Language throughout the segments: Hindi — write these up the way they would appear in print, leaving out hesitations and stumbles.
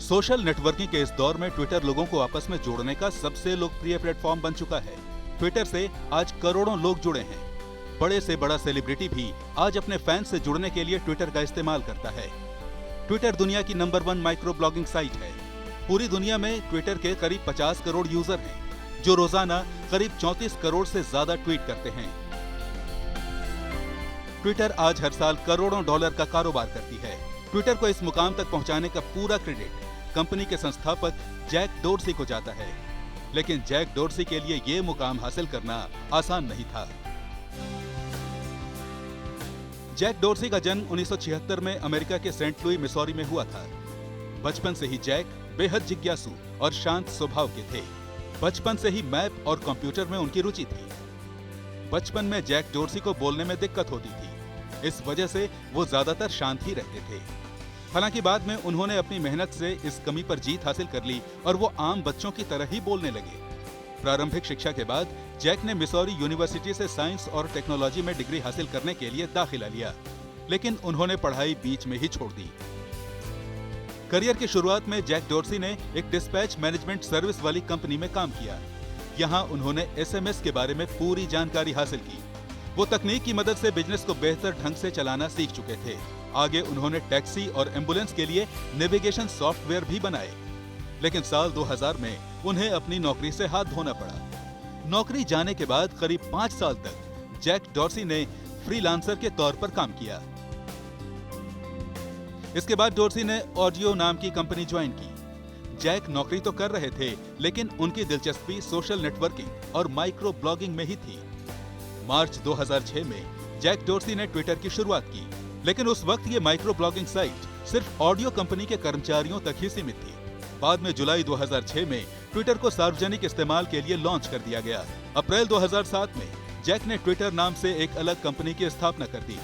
सोशल नेटवर्किंग के इस दौर में ट्विटर लोगों को आपस में जोड़ने का सबसे लोकप्रिय प्लेटफॉर्म बन चुका है। ट्विटर से आज करोड़ों लोग जुड़े हैं। बड़े से बड़ा सेलिब्रिटी भी आज अपने फैंस से जुड़ने के लिए ट्विटर का इस्तेमाल करता है। ट्विटर दुनिया की नंबर 1 माइक्रो ब्लॉगिंग साइट है। पूरी दुनिया में ट्विटर के करीब 50 करोड़ यूजर हैं, जो रोजाना करीब 34 करोड़ से ज्यादा ट्वीट करते हैं। ट्विटर आज हर साल करोड़ों डॉलर का कारोबार करती है। ट्विटर को इस मुकाम तक पहुंचाने का पूरा क्रेडिट कंपनी के संस्थापक जैक डोर्सी को जाता है। लेकिन जैक डोर्सी के लिए ये मुकाम हासिल करना आसान नहीं था। जैक डोर्सी का जन्म 1976 में अमेरिका के सेंट लुई, मिसौरी में हुआ था। बचपन से ही जैक बेहद जिज्ञासु और शांत स्वभाव के थे। बचपन से ही मैप और कंप्यूटर में उनकी रुचि थी। बचपन में जैक डोर्सी को बोलने में दिक्कत होती थी। इस वजह से वो ज्यादातर शांत ही रहते थे। हालांकि बाद में उन्होंने अपनी मेहनत से इस कमी पर जीत हासिल कर ली और वो आम बच्चों की तरह ही बोलने लगे। प्रारंभिक शिक्षा के बाद जैक ने मिसौरी यूनिवर्सिटी से साइंस और टेक्नोलॉजी में डिग्री हासिल करने के लिए दाखिला लिया, लेकिन उन्होंने पढ़ाई बीच में ही छोड़ दी। करियर की शुरुआत में जैक डोर्सी ने एक डिस्पैच मैनेजमेंट सर्विस वाली कंपनी में काम किया। यहाँ उन्होंने SMS के बारे में पूरी जानकारी हासिल की। वो तकनीक की मदद से बिजनेस को बेहतर ढंग से चलाना सीख चुके थे। आगे उन्होंने टैक्सी और एम्बुलेंस के लिए नेविगेशन सॉफ्टवेयर भी बनाए। लेकिन साल 2000 में उन्हें अपनी नौकरी से हाथ धोना पड़ा। नौकरी जाने के बाद करीब 5 साल तक जैक डोर्सी ने फ्रीलांसर के तौर पर काम किया। इसके बाद डोर्सी ने ऑडियो नाम की कंपनी ज्वाइन की। जैक नौकरी तो कर रहे थे, लेकिन उनकी दिलचस्पी सोशल नेटवर्किंग और माइक्रो ब्लॉगिंग में ही थी। मार्च 2006 में जैक डोर्सी ने ट्विटर की शुरुआत की, लेकिन उस वक्त ये माइक्रो ब्लॉगिंग साइट सिर्फ ऑडियो कंपनी के कर्मचारियों तक ही सीमित थी। बाद में जुलाई 2006 में ट्विटर को सार्वजनिक इस्तेमाल के लिए लॉन्च कर दिया गया। अप्रैल 2007 में जैक ने ट्विटर नाम से एक अलग कंपनी की स्थापना कर दी।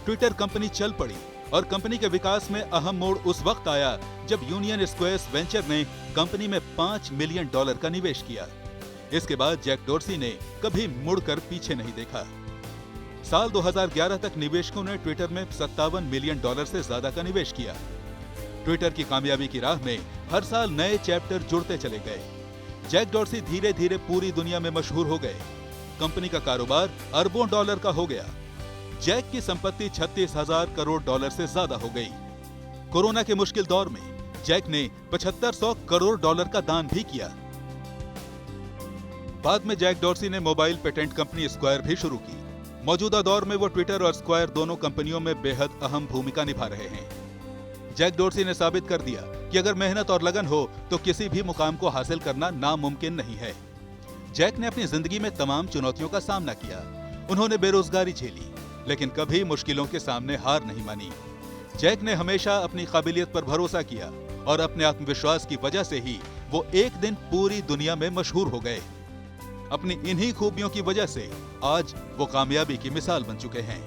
ट्विटर कंपनी चल पड़ी और कंपनी के विकास में अहम मोड़ उस वक्त आया जब यूनियन स्क्वेयर्स वेंचर ने कंपनी में $5 मिलियन का निवेश किया। इसके बाद जैक डोर्सी ने कभी मुड़कर पीछे नहीं देखा। साल 2011 तक निवेशकों ने ट्विटर में $57 मिलियन से ज्यादा का निवेश किया। ट्विटर की कामयाबी की राह में हर साल नए चैप्टर जुड़ते चले गए। जैक डोर्सी धीरे धीरे पूरी दुनिया में मशहूर हो गए। कंपनी का कारोबार अरबों डॉलर का हो गया। जैक की संपत्ति 36,000 करोड़ से ज्यादा हो गई। कोरोना के मुश्किल दौर में जैक ने 7500 करोड़ का दान भी किया। बाद में जैक डोर्सी ने मोबाइल पेटेंट कंपनी स्क्वायर भी शुरू की। मौजूदा दौर में वो ट्विटर और स्क्वायर दोनों कंपनियों में बेहद अहम भूमिका निभा रहे हैं। जैक डोर्सी ने साबित कर दिया कि अगर मेहनत और लगन हो तो किसी भी मुकाम को हासिल करना नामुमकिन नहीं है। जैक ने अपनी जिंदगी में तमाम चुनौतियों का सामना किया। उन्होंने बेरोजगारी झेली, लेकिन कभी मुश्किलों के सामने हार नहीं मानी। जैक ने हमेशा अपनी काबिलियत पर भरोसा किया और अपने आत्मविश्वास की वजह से ही वो एक दिन पूरी दुनिया में मशहूर हो गए। अपनी इन्हीं खूबियों की वजह से आज वो कामयाबी की मिसाल बन चुके हैं।